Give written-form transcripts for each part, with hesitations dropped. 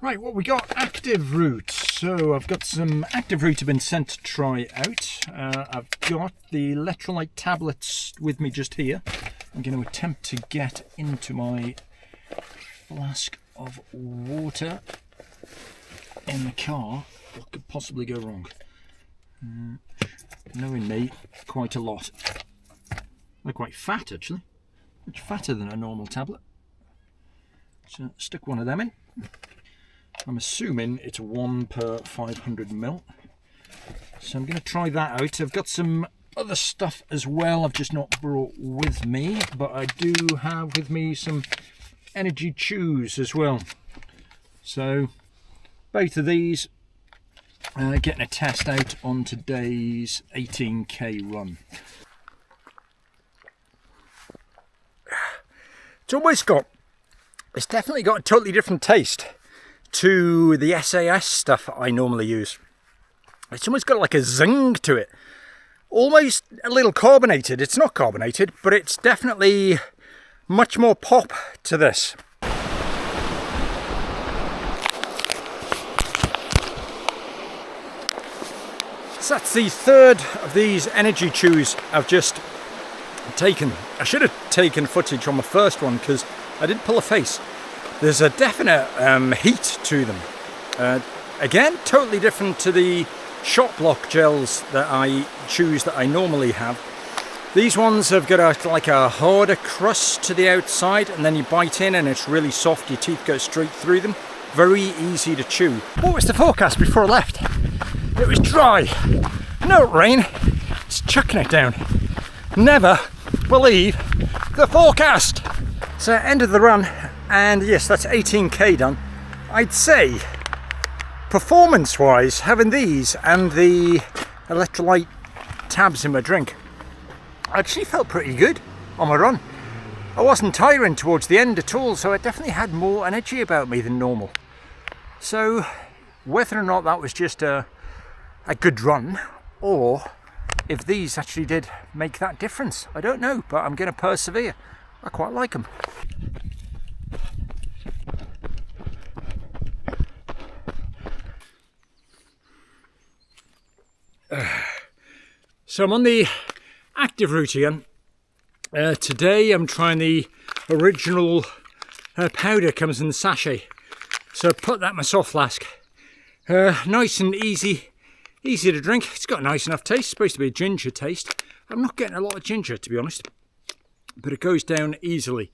Right, what we got? Active root. So I've got some active root I've been sent to try out. I've got the electrolyte tablets with me just here. I'm going to attempt to get into my flask of water in the car. What could possibly go wrong? Knowing me, quite a lot. They're quite fat actually. Much fatter than a normal tablet. So stick one of them in. I'm assuming it's 1 per 500 ml. So I'm going to try that out. I've got some other stuff as well I've just not brought with me, but I do have with me some energy chews as well. So both of these getting a test out on today's 18k run. It's definitely got a totally different taste to the SAS stuff I normally use. It's almost got like a zing to it. Almost a little carbonated. It's not carbonated, but it's definitely much more pop to this. So that's the third of these energy chews I've just taken. I should have taken footage on the first one because I did pull a face. There's a definite heat to them. Again, totally different to the shot block gels that I choose that I normally have. These ones have got like a harder crust to the outside, and then you bite in and it's really soft. Your teeth go straight through them. Very easy to chew. What was the forecast before I left? It was dry. No rain. It's chucking it down. Never believe the forecast. So end of the run. And yes, that's 18k done. I'd say, performance-wise, having these and the electrolyte tabs in my drink, I actually felt pretty good on my run. I wasn't tiring towards the end at all, so I definitely had more energy about me than normal. So, whether or not that was just a good run, or if these actually did make that difference, I don't know, but I'm going to persevere. I quite like them. So I'm on the active route again. Today I'm trying the original powder, comes in the sachet. So put that in my soft flask. Nice and easy to drink. It's got a nice enough taste. It's supposed to be a ginger taste. I'm not getting a lot of ginger, to be honest, but it goes down easily.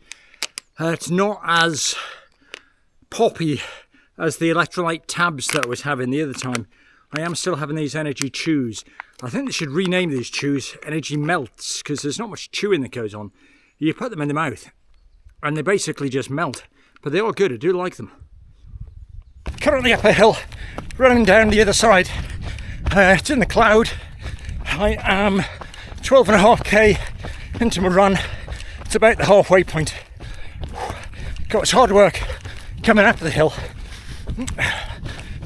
It's not as poppy as the electrolyte tabs that I was having the other time. I am still having these energy chews. I think they should rename these chews energy melts, because there's not much chewing that goes on. You put them in the mouth and they basically just melt, but they are good. I do like them. Currently up a hill, running down the other side. It's in the cloud. I am 12.5k into my run. It's about the halfway point. Got its hard work coming up the hill,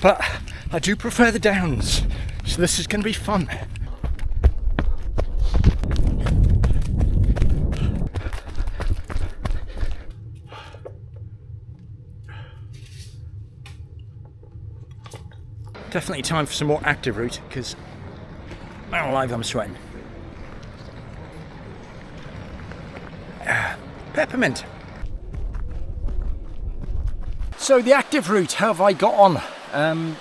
but I do prefer the downs, so this is going to be fun. Definitely time for some more active route, because man alive, I'm sweating. Peppermint. So the active route, how have I got on?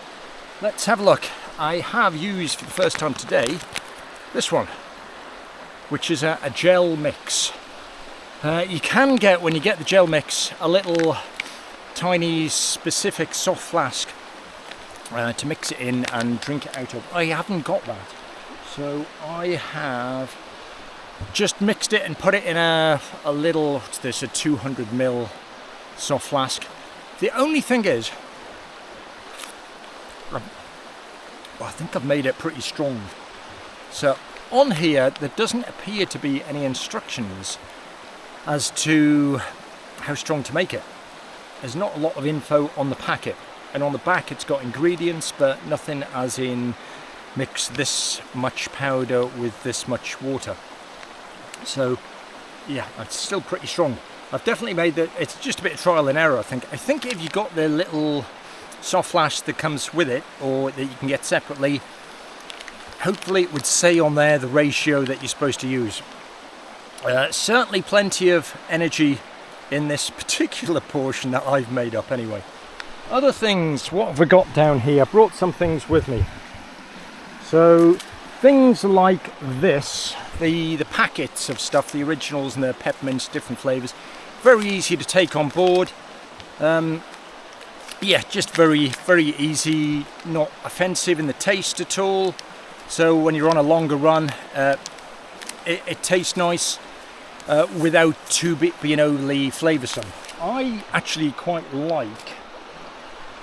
Let's have a look. I have used for the first time today this one, which is a gel mix. You can get, when you get the gel mix, a little tiny specific soft flask to mix it in and drink it out of. I haven't got that, so I have just mixed it and put it in a little, what's this, a 200 ml soft flask. The only thing is, I think I've made it pretty strong. So on here there doesn't appear to be any instructions as to how strong to make it. There's not a lot of info on the packet, and on the back it's got ingredients, but nothing as in mix this much powder with this much water. So yeah, it's still pretty strong. I've definitely made that. It's just a bit of trial and error. I think if you got the little soft flask that comes with it, or that you can get separately, hopefully it would say on there the ratio that you're supposed to use. Certainly plenty of energy in this particular portion that I've made up anyway. Other things, what have I got down here? I brought some things with me. So things like this, the packets of stuff, the originals and the peppermints, different flavours, very easy to take on board. Yeah, just very easy, not offensive in the taste at all. So when you're on a longer run, it tastes nice without being overly flavoursome. I actually quite like,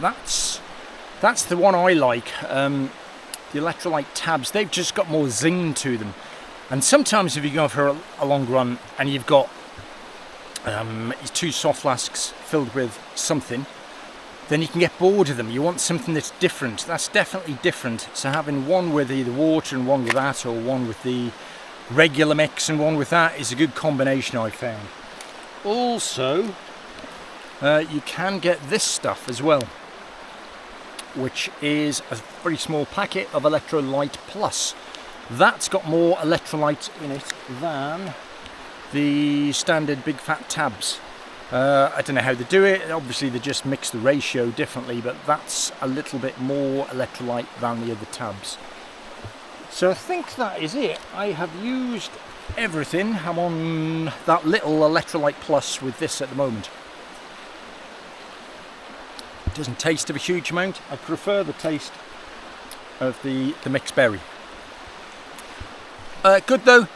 that's the one I like, the electrolyte tabs. They've just got more zing to them. And sometimes if you go for a long run and you've got 2 soft flasks filled with something, then you can get bored of them. You want something that's different. That's definitely different. So having one with either water and one with that, or one with the regular mix and one with that, is a good combination, I found. Also, you can get this stuff as well, which is a very small packet of Electrolyte Plus. That's got more electrolytes in it than the standard big fat tabs. I don't know how they do it. Obviously they just mix the ratio differently, but that's a little bit more electrolyte than the other tabs. So I think that is it. I have used everything. I'm on that little Electrolyte Plus with this at the moment. It doesn't taste of a huge amount. I prefer the taste of the mixed berry. Good though.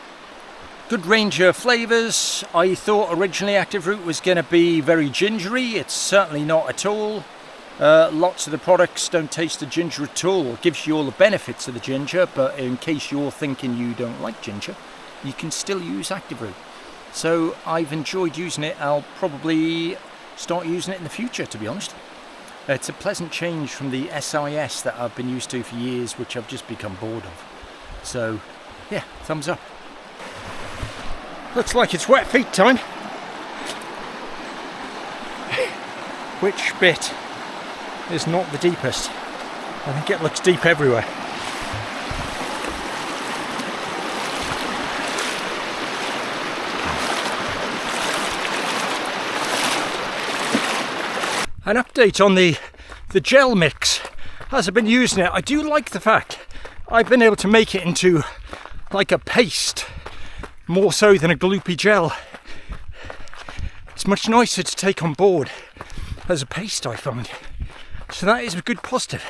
Good range of flavours. I thought originally Active Root was going to be very gingery. It's certainly not at all. Lots of the products don't taste of ginger at all. It gives you all the benefits of the ginger, but in case you're thinking you don't like ginger, you can still use Active Root. So I've enjoyed using it. I'll probably start using it in the future, to be honest. It's a pleasant change from the SIS that I've been used to for years, which I've just become bored of. So yeah, thumbs up. Looks like it's wet feet time. Which bit is not the deepest? I think it looks deep everywhere. An update on the gel mix. As I've been using it, I do like the fact I've been able to make it into like a paste, more so than a gloopy gel. It's much nicer to take on board as a paste, I find. So that is a good positive.